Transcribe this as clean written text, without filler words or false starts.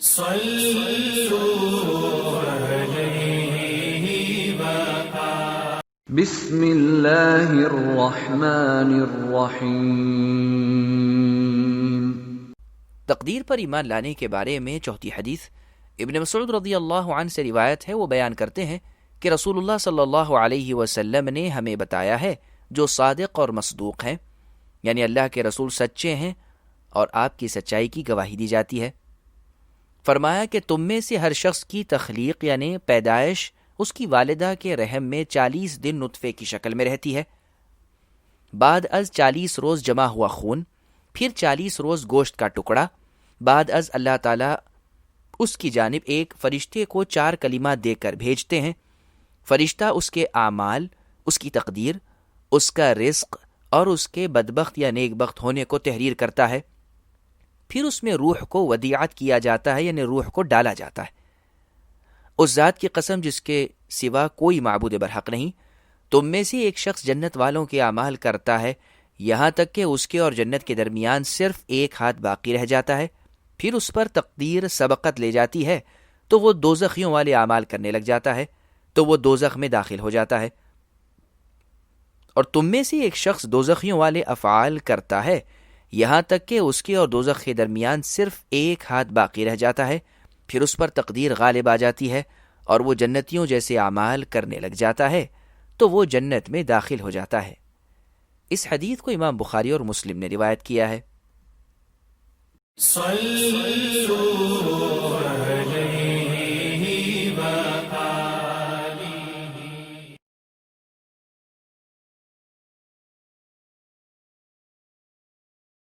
بسم اللہ الرحمن الرحیم۔ تقدیر پر ایمان لانے کے بارے میں چوتھی حدیث ابن مسعود رضی اللہ عنہ سے روایت ہے۔ وہ بیان کرتے ہیں کہ رسول اللہ صلی اللہ علیہ وسلم نے ہمیں بتایا ہے جو صادق اور مصدوق ہیں، یعنی اللہ کے رسول سچے ہیں اور آپ کی سچائی کی گواہی دی جاتی ہے۔ فرمایا کہ تم میں سے ہر شخص کی تخلیق یعنی پیدائش اس کی والدہ کے رحم میں 40 دن نطفے کی شکل میں رہتی ہے، بعد از 40 روز جمع ہوا خون، پھر 40 روز گوشت کا ٹکڑا، بعد از اللہ تعالیٰ اس کی جانب ایک فرشتے کو 4 کلمات دے کر بھیجتے ہیں۔ فرشتہ اس کے اعمال، اس کی تقدیر، اس کا رزق اور اس کے بدبخت یا نیک بخت ہونے کو تحریر کرتا ہے۔ پھر اس میں روح کو ودیعت کیا جاتا ہے، یعنی روح کو ڈالا جاتا ہے۔ اس ذات کی قسم جس کے سوا کوئی معبود برحق نہیں، تم میں سے ایک شخص جنت والوں کے اعمال کرتا ہے یہاں تک کہ اس کے اور جنت کے درمیان صرف 1 ہاتھ باقی رہ جاتا ہے، پھر اس پر تقدیر سبقت لے جاتی ہے تو وہ دوزخیوں والے اعمال کرنے لگ جاتا ہے تو وہ دوزخ میں داخل ہو جاتا ہے۔ اور تم میں سے ایک شخص دوزخیوں والے افعال کرتا ہے یہاں تک کہ اس کے اور دوزخ کے درمیان صرف 1 ہاتھ باقی رہ جاتا ہے، پھر اس پر تقدیر غالب آ جاتی ہے اور وہ جنتیوں جیسے اعمال کرنے لگ جاتا ہے تو وہ جنت میں داخل ہو جاتا ہے۔ اس حدیث کو امام بخاری اور مسلم نے روایت کیا ہے۔ صلو علیہ